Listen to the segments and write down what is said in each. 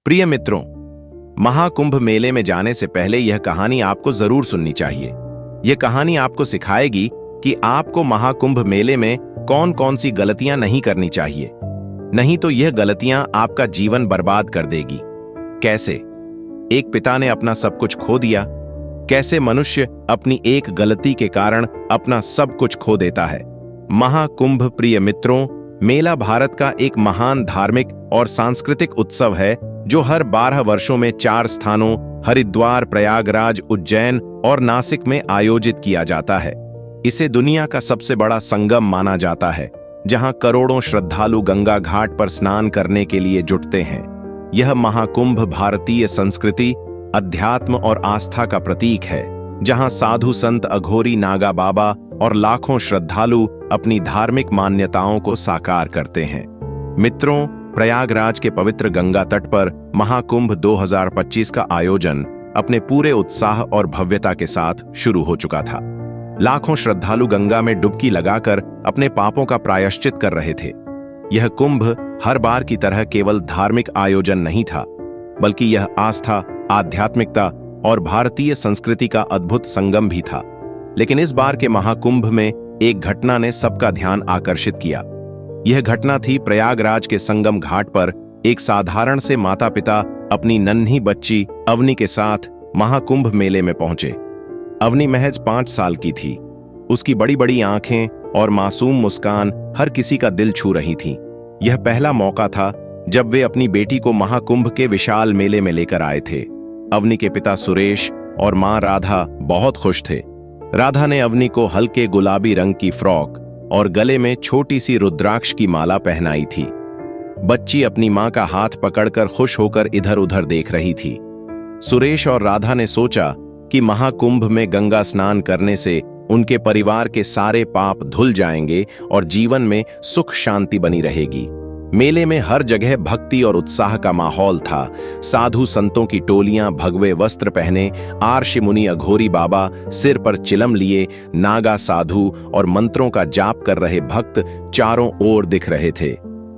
प्रिय मित्रों, महाकुंभ मेले में जाने से पहले यह कहानी आपको जरूर सुननी चाहिए। यह कहानी आपको सिखाएगी कि आपको महाकुंभ मेले में कौन कौन सी गलतियां नहीं करनी चाहिए, नहीं तो यह गलतियां आपका जीवन बर्बाद कर देगी। कैसे? एक पिता ने अपना सब कुछ खो दिया। कैसे मनुष्य अपनी एक गलती के कारण अपना सब कुछ खो देता है। महाकुंभ, प्रिय मित्रों, मेला भारत का एक महान धार्मिक और सांस्कृतिक उत्सव है जो हर 12 वर्षों में 4 स्थानों हरिद्वार, प्रयागराज, उज्जैन और नासिक में आयोजित किया जाता है। इसे दुनिया का सबसे बड़ा संगम माना जाता है, जहां करोड़ों श्रद्धालु गंगा घाट पर स्नान करने के लिए जुटते हैं। यह महाकुंभ भारतीय संस्कृति, अध्यात्म और आस्था का प्रतीक है, जहां साधु संत, अघोरी, नागा बाबा और लाखों श्रद्धालु अपनी धार्मिक मान्यताओं को साकार करते हैं। मित्रों, प्रयागराज के पवित्र गंगा तट पर महाकुंभ 2025 का आयोजन अपने पूरे उत्साह और भव्यता के साथ शुरू हो चुका था। लाखों श्रद्धालु गंगा में डुबकी लगाकर अपने पापों का प्रायश्चित कर रहे थे। यह कुंभ हर बार की तरह केवल धार्मिक आयोजन नहीं था, बल्कि यह आस्था, आध्यात्मिकता और भारतीय संस्कृति का अद्भुत संगम भी था। लेकिन इस बार के महाकुंभ में एक घटना ने सबका ध्यान आकर्षित किया। यह घटना थी प्रयागराज के संगम घाट पर एक साधारण से माता पिता अपनी नन्ही बच्ची अवनी के साथ महाकुंभ मेले में पहुंचे। अवनी महज 5 साल की थी। उसकी बड़ी बड़ी आंखें और मासूम मुस्कान हर किसी का दिल छू रही थीं। यह पहला मौका था जब वे अपनी बेटी को महाकुंभ के विशाल मेले में लेकर आए थे। अवनी के पिता सुरेश और मां राधा बहुत खुश थे। राधा ने अवनी को हल्के गुलाबी रंग की फ्रॉक और गले में छोटी सी रुद्राक्ष की माला पहनाई थी। बच्ची अपनी मां का हाथ पकड़कर खुश होकर इधर उधर देख रही थी। सुरेश और राधा ने सोचा कि महाकुंभ में गंगा स्नान करने से उनके परिवार के सारे पाप धुल जाएंगे और जीवन में सुख शांति बनी रहेगी। मेले में हर जगह भक्ति और उत्साह का माहौल था। साधु संतों की टोलियां भगवे वस्त्र पहने, आर्षि मुनि अघोरी बाबा सिर पर चिलम लिए, नागा साधु और मंत्रों का जाप कर रहे भक्त चारों ओर दिख रहे थे।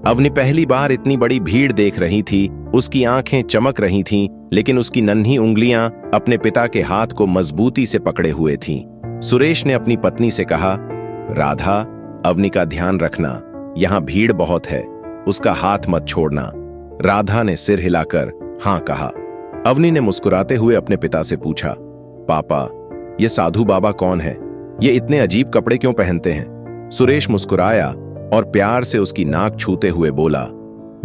अवनी पहली बार इतनी बड़ी भीड़ देख रही थी। उसकी आंखें चमक रही थीं, लेकिन उसकी नन्ही उंगलियां अपने पिता के हाथ को मजबूती से पकड़े हुए थीं। सुरेश ने अपनी पत्नी से कहा, राधा, अवनी का ध्यान रखना, यहां भीड़ बहुत है, उसका हाथ मत छोड़ना। राधा ने सिर हिलाकर हां कहा। अवनी ने मुस्कुराते हुए अपने पिता से पूछा, पापा, ये साधु बाबा कौन है? ये इतने अजीब कपड़े क्यों पहनते हैं? सुरेश मुस्कुराया और प्यार से उसकी नाक छूते हुए बोला,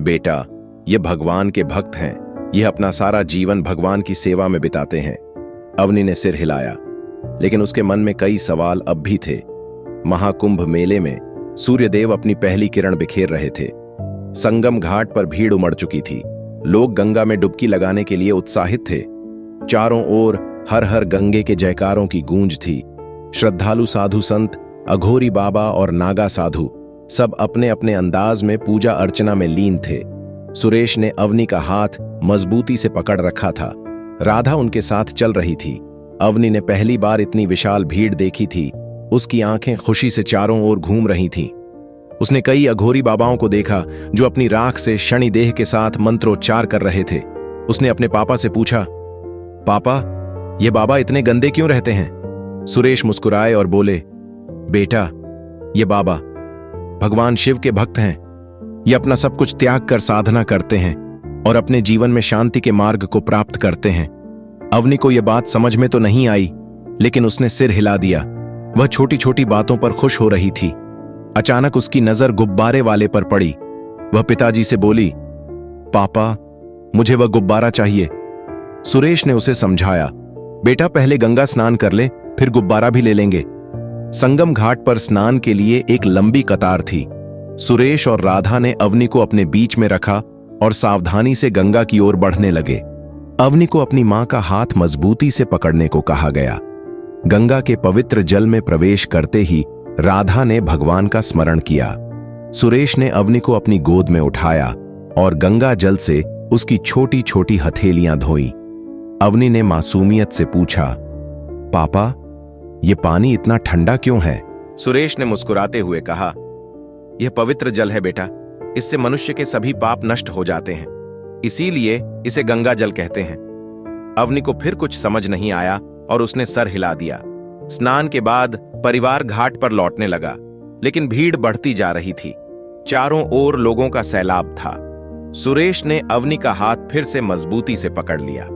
बेटा, ये भगवान के भक्त हैं। यह अपना सारा जीवन भगवान की सेवा में बिताते हैं। अवनी ने सिर हिलाया, लेकिन उसके मन में कई सवाल अब भी थे। महाकुंभ मेले में सूर्यदेव अपनी पहली किरण बिखेर रहे थे। संगम घाट पर भीड़ उमड़ चुकी थी। लोग गंगा में डुबकी लगाने के लिए उत्साहित थे। चारों ओर हर हर गंगे के जयकारों की गूंज थी। श्रद्धालु साधु संत, अघोरी बाबा और नागा साधु सब अपने अपने अंदाज में पूजा अर्चना में लीन थे। सुरेश ने अवनी का हाथ मजबूती से पकड़ रखा था। राधा उनके साथ चल रही थी। अवनी ने पहली बार इतनी विशाल भीड़ देखी थी। उसकी आंखें खुशी से चारों ओर घूम रही थीं। उसने कई अघोरी बाबाओं को देखा जो अपनी राख से शनिदेह के साथ मंत्रोच्चार कर रहे थे। उसने अपने पापा से पूछा, पापा, ये बाबा इतने गंदे क्यों रहते हैं? सुरेश मुस्कुराए और बोले, बेटा, ये बाबा भगवान शिव के भक्त हैं। ये अपना सब कुछ त्याग कर साधना करते हैं और अपने जीवन में शांति के मार्ग को प्राप्त करते हैं। अवनी को यह बात समझ में तो नहीं आई, लेकिन उसने सिर हिला दिया। वह छोटी छोटी बातों पर खुश हो रही थी। अचानक उसकी नजर गुब्बारे वाले पर पड़ी। वह पिताजी से बोली, पापा, मुझे वह गुब्बारा चाहिए। सुरेश ने उसे समझाया, बेटा, पहले गंगा स्नान कर ले, फिर गुब्बारा भी ले लेंगे। संगम घाट पर स्नान के लिए एक लंबी कतार थी। सुरेश और राधा ने अवनी को अपने बीच में रखा और सावधानी से गंगा की ओर बढ़ने लगे। अवनी को अपनी मां का हाथ मजबूती से पकड़ने को कहा गया। गंगा के पवित्र जल में प्रवेश करते ही राधा ने भगवान का स्मरण किया। सुरेश ने अवनी को अपनी गोद में उठाया और गंगा जल से उसकी छोटी छोटी हथेलियां धोई। अवनी ने मासूमियत से पूछा, पापा, ये पानी इतना ठंडा क्यों है? सुरेश ने मुस्कुराते हुए कहा, यह पवित्र जल है बेटा, इससे मनुष्य के सभी पाप नष्ट हो जाते हैं। इसीलिए इसे गंगा जल कहते हैं। अवनी को फिर कुछ समझ नहीं आया और उसने सर हिला दिया। स्नान के बाद परिवार घाट पर लौटने लगा, लेकिन भीड़ बढ़ती जा रही थी। चारों ओर लोगों का सैलाब था। सुरेश ने अवनी का हाथ फिर से मजबूती से पकड़ लिया।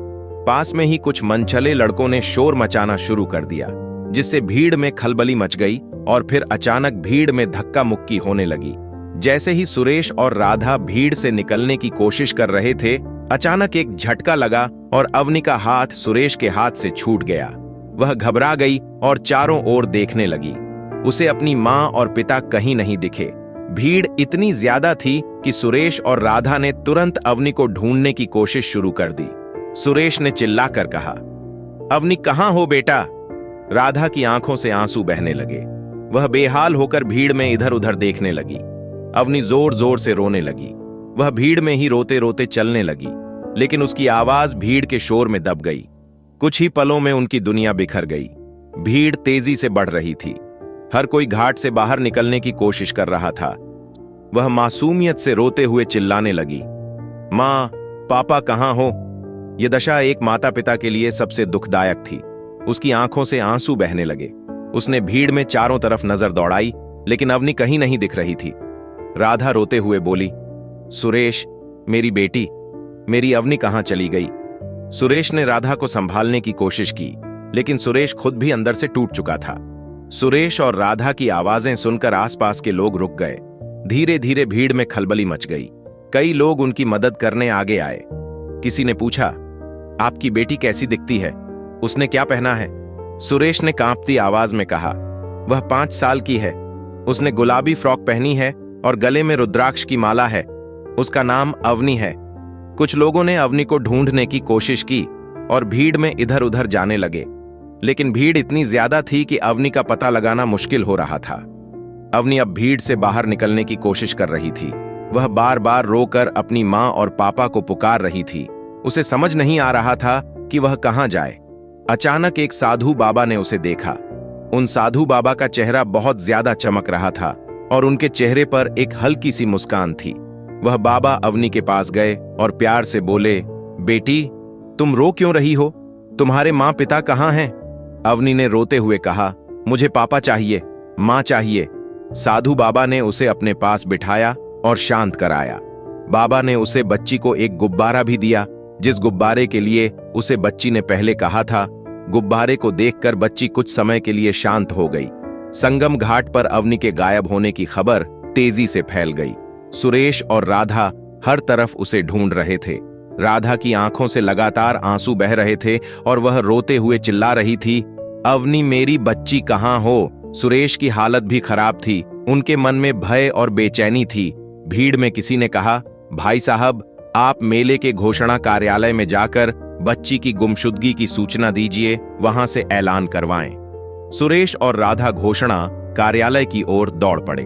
पास में ही कुछ मनचले लड़कों ने शोर मचाना शुरू कर दिया, जिससे भीड़ में खलबली मच गई और फिर अचानक भीड़ में धक्का मुक्की होने लगी। जैसे ही सुरेश और राधा भीड़ से निकलने की कोशिश कर रहे थे, अचानक एक झटका लगा और अवनी का हाथ सुरेश के हाथ से छूट गया। वह घबरा गई और चारों ओर देखने लगी। उसे अपनी मां और पिता कहीं नहीं दिखे। भीड़ इतनी ज्यादा थी कि सुरेश और राधा ने तुरंत अवनी को ढूंढने की कोशिश शुरू कर दी। सुरेश ने चिल्लाकर कहा, अवनी कहां हो बेटा? राधा की आंखों से आंसू बहने लगे। वह बेहाल होकर भीड़ में इधर उधर देखने लगी। अवनी जोर जोर से रोने लगी। वह भीड़ में ही रोते रोते चलने लगी, लेकिन उसकी आवाज भीड़ के शोर में दब गई। कुछ ही पलों में उनकी दुनिया बिखर गई। भीड़ तेजी से बढ़ रही थी। हर कोई घाट से बाहर निकलने की कोशिश कर रहा था। वह मासूमियत से रोते हुए चिल्लाने लगी, मां, पापा कहां हो? यह दशा एक माता पिता के लिए सबसे दुखदायक थी। उसकी आंखों से आंसू बहने लगे। उसने भीड़ में चारों तरफ नजर दौड़ाई, लेकिन अवनी कहीं नहीं दिख रही थी। राधा रोते हुए बोली, सुरेश, मेरी बेटी, मेरी अवनी कहां चली गई? सुरेश ने राधा को संभालने की कोशिश की, लेकिन सुरेश खुद भी अंदर से टूट चुका था। सुरेश और राधा की आवाजें सुनकर आसपास के लोग रुक गए। धीरे धीरे भीड़ में खलबली मच गई। कई लोग उनकी मदद करने आगे आए। किसी ने पूछा, आपकी बेटी कैसी दिखती है? उसने क्या पहना है? सुरेश ने कांपती आवाज में कहा, वह 5 साल की है। उसने गुलाबी फ्रॉक पहनी है और गले में रुद्राक्ष की माला है। उसका नाम अवनी है। कुछ लोगों ने अवनी को ढूंढने की कोशिश की और भीड़ में इधर उधर जाने लगे, लेकिन भीड़ इतनी ज्यादा थी कि अवनी का पता लगाना मुश्किल हो रहा था। अवनी अब भीड़ से बाहर निकलने की कोशिश कर रही थी। वह बार बार रोकर अपनी मां और पापा को पुकार रही थी। उसे समझ नहीं आ रहा था कि वह कहां जाए। अचानक एक साधु बाबा ने उसे देखा। उन साधु बाबा का चेहरा बहुत ज्यादा चमक रहा था और उनके चेहरे पर एक हल्की सी मुस्कान थी। वह बाबा अवनी के पास गए और प्यार से बोले, बेटी, तुम रो क्यों रही हो? तुम्हारे माँ पिता कहाँ हैं? अवनी ने रोते हुए कहा, मुझे पापा चाहिए, माँ चाहिए। साधु बाबा ने उसे अपने पास बिठाया और शांत कराया। बाबा ने उसे बच्ची को एक गुब्बारा भी दिया, जिस गुब्बारे के लिए उसे बच्ची ने पहले कहा था। गुब्बारे को देखकर बच्ची कुछ समय के लिए शांत हो गई। संगम घाट पर अवनी के गायब होने की खबर तेजी से फैल गई। सुरेश और राधा हर तरफ उसे ढूंढ रहे थे। राधा की आंखों से लगातार आंसू बह रहे थे और वह रोते हुए चिल्ला रही थी, अवनी, मेरी बच्ची कहां हो? सुरेश की हालत भी खराब थी। उनके मन में भय और बेचैनी थी। भीड़ में किसी ने कहा, भाई साहब, आप मेले के घोषणा कार्यालय में जाकर बच्ची की गुमशुदगी की सूचना दीजिए, वहां से ऐलान करवाएं। सुरेश और राधा घोषणा कार्यालय की ओर दौड़ पड़े।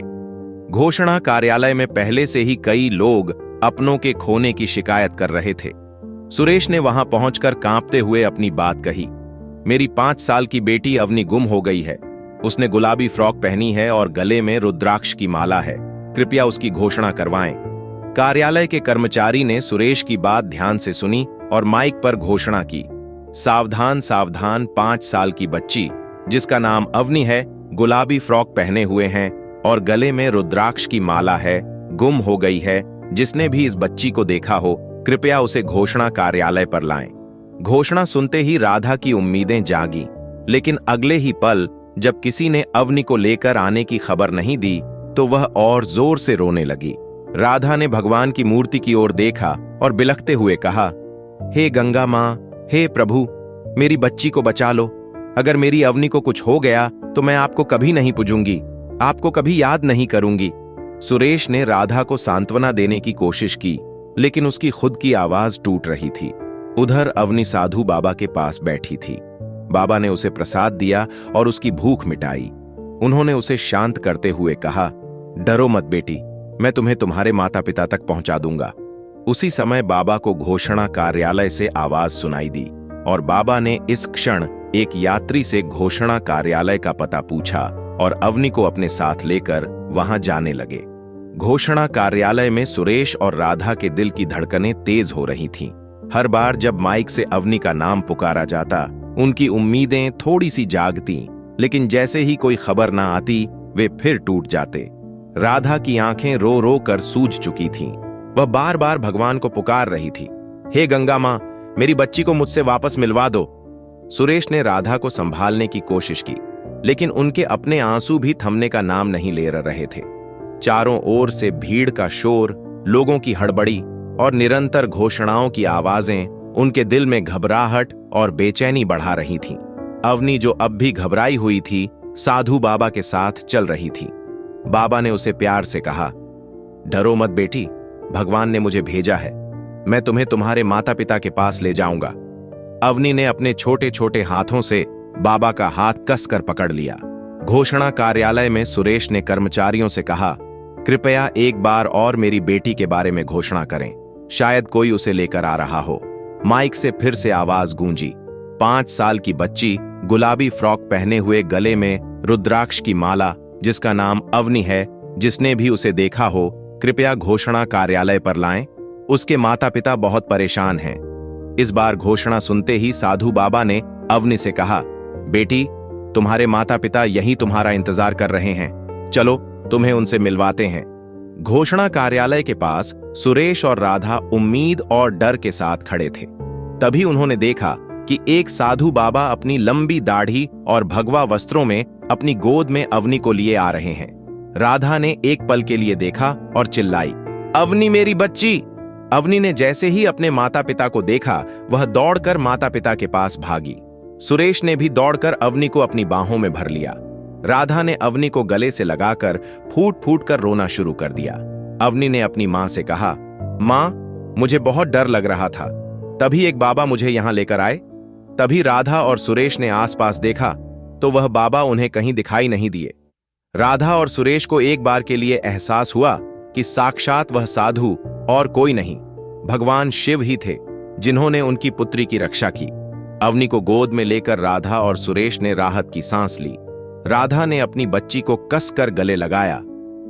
घोषणा कार्यालय में पहले से ही कई लोग अपनों के खोने की शिकायत कर रहे थे। सुरेश ने वहां पहुंचकर कांपते हुए अपनी बात कही, मेरी 5 साल की बेटी अवनी गुम हो गई है। उसने गुलाबी फ्रॉक पहनी है और गले में रुद्राक्ष की माला है। कृपया उसकी घोषणा करवाएं। कार्यालय के कर्मचारी ने सुरेश की बात ध्यान से सुनी और माइक पर घोषणा की, सावधान सावधान, 5 साल की बच्ची जिसका नाम अवनी है, गुलाबी फ्रॉक पहने हुए हैं और गले में रुद्राक्ष की माला है, गुम हो गई है। जिसने भी इस बच्ची को देखा हो, कृपया उसे घोषणा कार्यालय पर लाएं। घोषणा सुनते ही राधा की उम्मीदें जागी, लेकिन अगले ही पल जब किसी ने अवनी को लेकर आने की खबर नहीं दी तो वह और जोर से रोने लगी। राधा ने भगवान की मूर्ति की ओर देखा और बिलखते हुए कहा, हे गंगा मां, हे प्रभु, मेरी बच्ची को बचा लो। अगर मेरी अवनी को कुछ हो गया तो मैं आपको कभी नहीं पूजूंगी, आपको कभी याद नहीं करूंगी। सुरेश ने राधा को सांत्वना देने की कोशिश की, लेकिन उसकी खुद की आवाज टूट रही थी। उधर अवनी साधु बाबा के पास बैठी थी। बाबा ने उसे प्रसाद दिया और उसकी भूख मिटाई। उन्होंने उसे शांत करते हुए कहा, डरो मत बेटी, मैं तुम्हें तुम्हारे माता पिता तक पहुंचा दूंगा। उसी समय बाबा को घोषणा कार्यालय से आवाज सुनाई दी और बाबा ने इस क्षण एक यात्री से घोषणा कार्यालय का पता पूछा और अवनी को अपने साथ लेकर वहां जाने लगे। घोषणा कार्यालय में सुरेश और राधा के दिल की धड़कनें तेज हो रही थीं। हर बार जब माइक से अवनी का नाम पुकारा जाता, उनकी उम्मीदें थोड़ी सी जागती, लेकिन जैसे ही कोई खबर ना आती, वे फिर टूट जाते। राधा की आंखें रो रो कर सूज चुकी थीं। वह बार बार भगवान को पुकार रही थी, हे गंगा मां, मेरी बच्ची को मुझसे वापस मिलवा दो। सुरेश ने राधा को संभालने की कोशिश की, लेकिन उनके अपने आंसू भी थमने का नाम नहीं ले रहे थे। चारों ओर से भीड़ का शोर, लोगों की हड़बड़ी और निरंतर घोषणाओं की आवाजें उनके दिल में घबराहट और बेचैनी बढ़ा रही थीं। अवनी, जो अब भी घबराई हुई थी, साधु बाबा के साथ चल रही थी। बाबा ने उसे प्यार से कहा, डरो मत बेटी, भगवान ने मुझे भेजा है, मैं तुम्हें तुम्हारे माता पिता के पास ले जाऊंगा। अवनी ने अपने छोटे छोटे हाथों से बाबा का हाथ कसकर पकड़ लिया। घोषणा कार्यालय में सुरेश ने कर्मचारियों से कहा, कृपया एक बार और मेरी बेटी के बारे में घोषणा करें, शायद कोई उसे लेकर आ रहा हो। माइक से फिर से आवाज गूंजी। 5 साल की बच्ची, गुलाबी फ्रॉक पहने हुए, गले में रुद्राक्ष की माला, जिसका नाम अवनी है, जिसने भी उसे देखा हो, कृपया घोषणा कार्यालय पर लाएं। उसके माता पिता बहुत परेशान हैं। इस बार घोषणा सुनते ही साधु बाबा ने अवनी से कहा, बेटी, तुम्हारे माता पिता यहीं तुम्हारा इंतजार कर रहे हैं, चलो तुम्हें उनसे मिलवाते हैं। घोषणा कार्यालय के पास सुरेश और राधा उम्मीद और डर के साथ खड़े थे। तभी उन्होंने देखा कि एक साधु बाबा अपनी लंबी दाढ़ी और भगवा वस्त्रों में अपनी गोद में अवनी को लिए आ रहे हैं। राधा ने एक पल के लिए देखा और चिल्लाई, अवनी मेरी बच्ची। अवनी ने जैसे ही अपने माता पिता को देखा, वह दौड़कर माता पिता के पास भागी। सुरेश ने भी दौड़कर अवनी को अपनी बाहों में भर लिया। राधा ने अवनी को गले से लगाकर फूट फूट कर रोना शुरू कर दिया। अवनी ने अपनी मां से कहा, मां, मुझे बहुत डर लग रहा था, तभी एक बाबा मुझे यहां लेकर आए। तभी राधा और सुरेश ने आसपास देखा तो वह बाबा उन्हें कहीं दिखाई नहीं दिए। राधा और सुरेश को एक बार के लिए एहसास हुआ कि साक्षात वह साधु और कोई नहीं, भगवान शिव ही थे, जिन्होंने उनकी पुत्री की रक्षा की। अवनी को गोद में लेकर राधा और सुरेश ने राहत की सांस ली। राधा ने अपनी बच्ची को कसकर गले लगाया,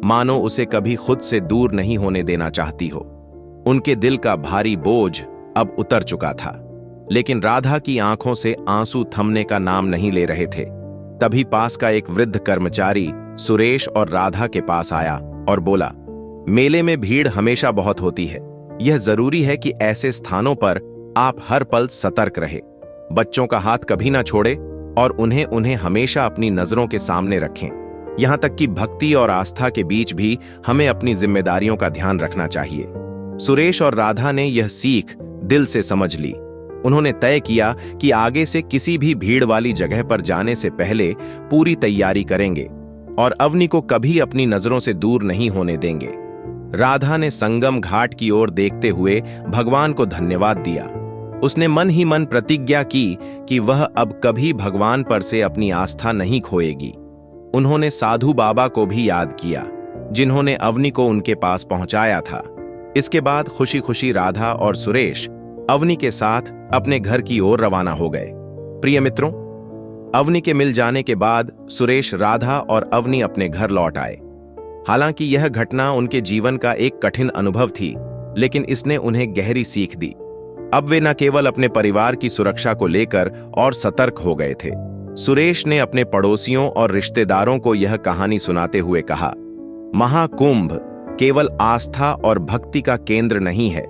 मानो उसे कभी खुद से दूर नहीं होने देना चाहती हो। उनके दिल का भारी बोझ अब उतर चुका था, लेकिन राधा की आंखों से आंसू थमने का नाम नहीं ले रहे थे। तभी पास का एक वृद्ध कर्मचारी सुरेश और राधा के पास आया और बोला, मेले में भीड़ हमेशा बहुत होती है, यह जरूरी है कि ऐसे स्थानों पर आप हर पल सतर्क रहे। बच्चों का हाथ कभी ना छोड़े और उन्हें हमेशा अपनी नजरों के सामने रखें। यहां तक कि भक्ति और आस्था के बीच भी हमें अपनी जिम्मेदारियों का ध्यान रखना चाहिए। सुरेश और राधा ने यह सीख दिल से समझ ली। उन्होंने तय किया कि आगे से किसी भी भीड़ वाली जगह पर जाने से पहले पूरी तैयारी करेंगे और अवनी को कभी अपनी नजरों से दूर नहीं होने देंगे। राधा ने संगम घाट की ओर देखते हुए भगवान को धन्यवाद दिया। उसने मन ही मन प्रतिज्ञा की कि वह अब कभी भगवान पर से अपनी आस्था नहीं खोएगी। उन्होंने साधु बाबा को भी याद किया, जिन्होंने अवनी को उनके पास पहुंचाया था। इसके बाद खुशी खुशी राधा और सुरेश अवनी के साथ अपने घर की ओर रवाना हो गए। प्रिय मित्रों, अवनी के मिल जाने के बाद सुरेश, राधा और अवनी अपने घर लौट आए। हालांकि यह घटना उनके जीवन का एक कठिन अनुभव थी, लेकिन इसने उन्हें गहरी सीख दी। अब वे न केवल अपने परिवार की सुरक्षा को लेकर और सतर्क हो गए थे। सुरेश ने अपने पड़ोसियों और रिश्तेदारों को यह कहानी सुनाते हुए कहा, महाकुंभ केवल आस्था और भक्ति का केंद्र नहीं है,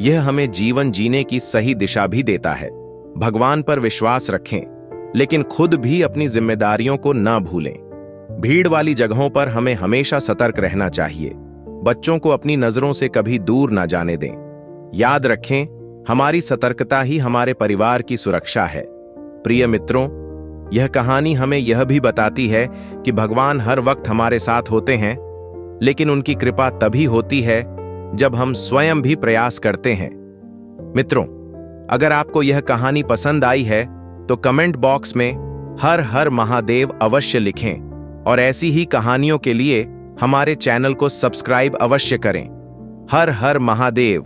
यह हमें जीवन जीने की सही दिशा भी देता है। भगवान पर विश्वास रखें, लेकिन खुद भी अपनी जिम्मेदारियों को न भूलें। भीड़ वाली जगहों पर हमें हमेशा सतर्क रहना चाहिए। बच्चों को अपनी नजरों से कभी दूर न जाने दें। याद रखें, हमारी सतर्कता ही हमारे परिवार की सुरक्षा है। प्रिय मित्रों, यह कहानी हमें यह भी बताती है कि भगवान हर वक्त हमारे साथ होते हैं, लेकिन उनकी कृपा तभी होती है जब हम स्वयं भी प्रयास करते हैं। मित्रों, अगर आपको यह कहानी पसंद आई है तो कमेंट बॉक्स में हर हर महादेव अवश्य लिखें और ऐसी ही कहानियों के लिए हमारे चैनल को सब्सक्राइब अवश्य करें। हर हर महादेव।